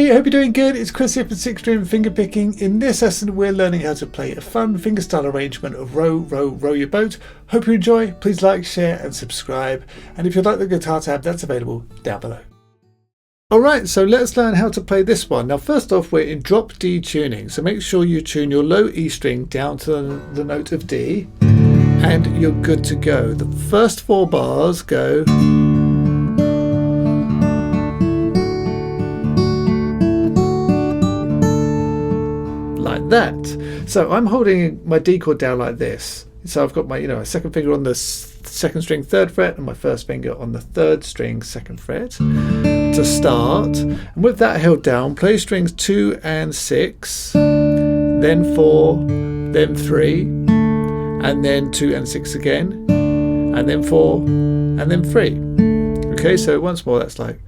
Hey, hope you're doing good. It's Chris here from 6 String Finger Picking. In this lesson, we're learning how to play a fun fingerstyle arrangement of Row, Row, Row Your Boat. Hope you enjoy. Please like, share and subscribe. And if you'd like the guitar tab, that's available down below. Alright, so let's learn how to play this one. Now first off, we're in drop D tuning. So make sure you tune your low E string down to the note of D and you're good to go. The first 4 bars go like that. So I'm holding my D chord down like this. So I've got my, second finger on the second string 3rd fret and my first finger on the 3rd string 2nd fret to start. And with that held down, play strings 2 and 6, then 4, then 3, and then 2 and 6 again, and then 4, and then 3. Okay, so once more, that's like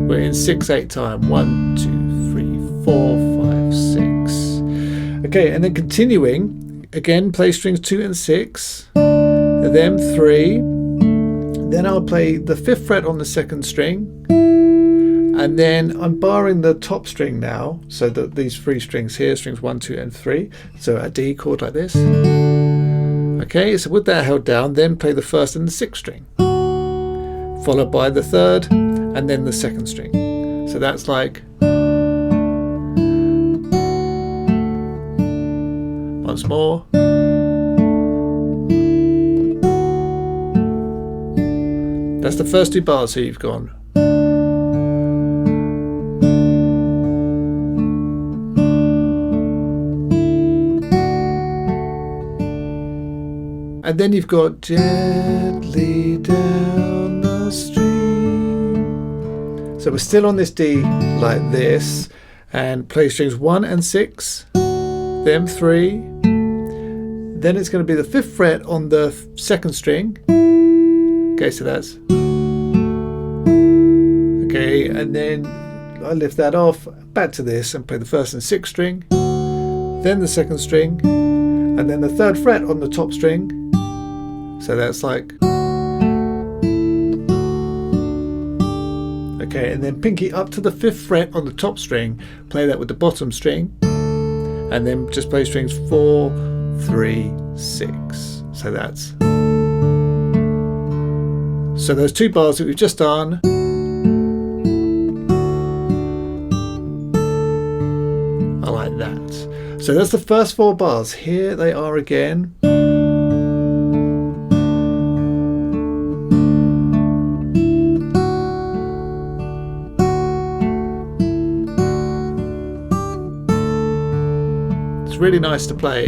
we're in 6/8 time. 1, 2, 3, 4, 5, 6. Okay, and then continuing again, play strings 2 and 6, then 3, then I'll play the 5th fret on the 2nd string, and then I'm barring the top string now, so that these 3 strings here, strings 1, 2 and 3, so a D chord like this. Okay, so with that held down, then play the 1st and the 6th string, followed by the 3rd and then the 2nd string. So that's like once more. That's the first 2 bars, so you've gone. And then you've got gently down the stream. So we're still on this D like this, and play strings 1 and 6, then 3, then it's going to be the 5th fret on the 2nd string. Okay, so that's okay, and then I lift that off, back to this and play the 1st and 6th string, then the 2nd string, and then the 3rd fret on the top string. So that's like okay, and then pinky up to the 5th fret on the top string, play that with the bottom string, and then just play strings 4, 3, 6. So that's those 2 bars that we've just done are like that. So that's the first 4 bars. Here they are again. It's really nice to play.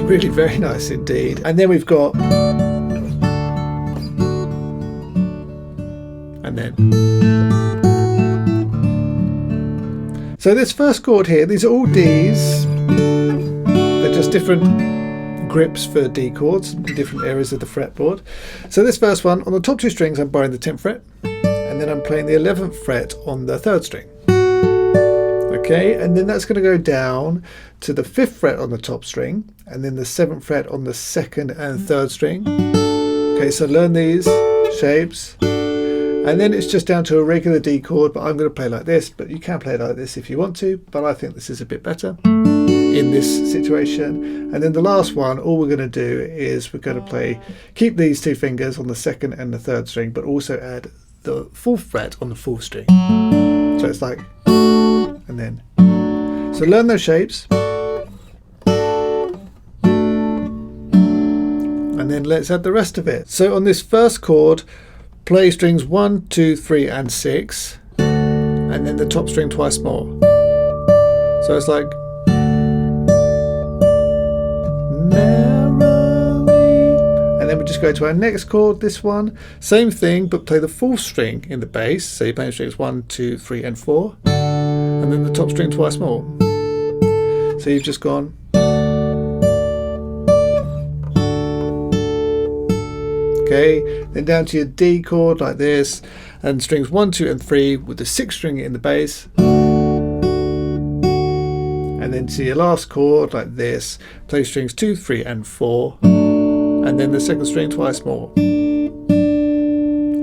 Really very nice indeed. And then we've got, and then, so this first chord here, these are all Ds. They're just different grips for D chords, different areas of the fretboard. So this first one, on the top 2 strings, I'm borrowing the 10th fret, and then I'm playing the 11th fret on the 3rd string. Okay, and then that's going to go down to the 5th fret on the top string, and then the 7th fret on the 2nd and 3rd string. Okay, so learn these shapes, and then it's just down to a regular D chord, but I'm going to play like this, but you can play like this if you want to, but I think this is a bit better in this situation. And then the last one, all we're going to do is we're going to play, keep these 2 fingers on the 2nd and the 3rd string, but also add the 4th fret on the 4th string. So it's like, and then, so learn those shapes, and then let's add the rest of it. So on this first chord, play strings 1, 2, 3 and 6, and then the top string twice more. So it's like merrily, and then we just go to our next chord, this one, same thing, but play the 4th string in the bass. So you're playing strings 1, 2, 3 and 4, and then the top string twice more. So you've just gone. Okay, then down to your D chord like this, and strings 1, 2 and 3 with the 6th string in the bass, and then to your last chord like this, play strings 2, 3 and 4, and then the second string twice more.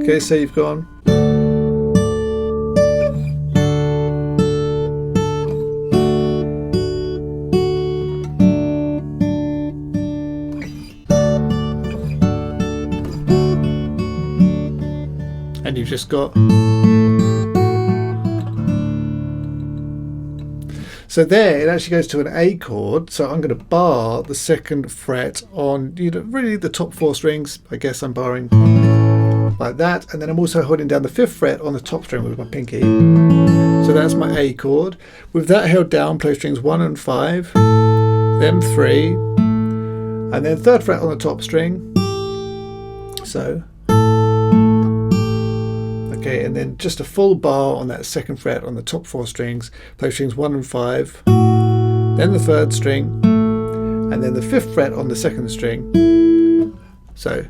Okay, so you've gone. And you've just got. So there, it actually goes to an A chord. So I'm going to bar the second fret on, really the top 4 strings. I guess I'm barring like that. And then I'm also holding down the 5th fret on the top string with my pinky. So that's my A chord. With that held down, play strings 1 and 5, then 3, and then 3rd fret on the top string. So. Okay, and then just a full bar on that 2nd fret on the top 4 strings, play strings 1 and 5, then the 3rd string, and then the 5th fret on the 2nd string. So.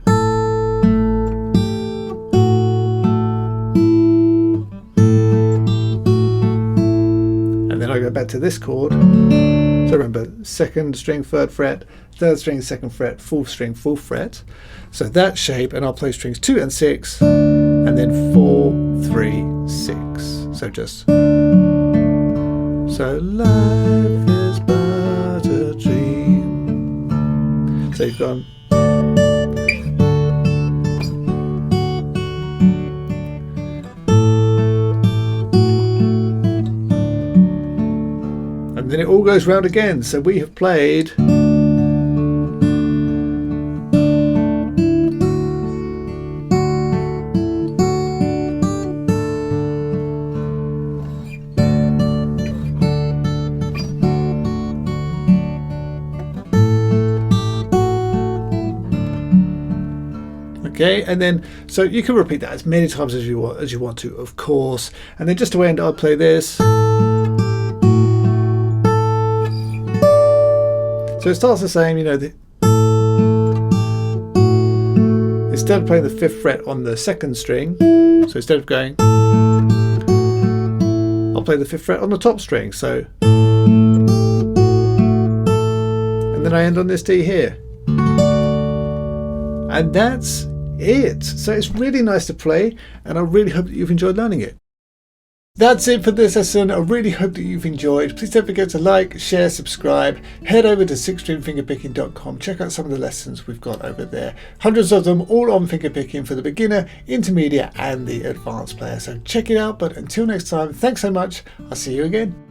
And then I go back to this chord. So remember, 2nd string, 3rd fret, 3rd string, 2nd fret, 4th string, 4th fret. So that shape, and I'll play strings 2 and 6. And then 4, 3, 6. So just. So life is but a dream. So you've gone. And then it all goes round again. So we have played. Okay, and then so you can repeat that as many times as you want to, of course. And then just to end, I'll play this. So it starts the same, instead of playing the 5th fret on the 2nd string, so instead of going, I'll play the 5th fret on the top string. So, and then I end on this D here, and that's it. So it's really nice to play, and I really hope that you've enjoyed learning it. That's it for this lesson. I really hope that you've enjoyed. Please don't forget to like, share, subscribe. Head over to sixstringfingerpicking.com. Check out some of the lessons we've got over there. Hundreds of them, all on fingerpicking for the beginner, intermediate and the advanced player. So check it out. But until next time, thanks so much. I'll see you again.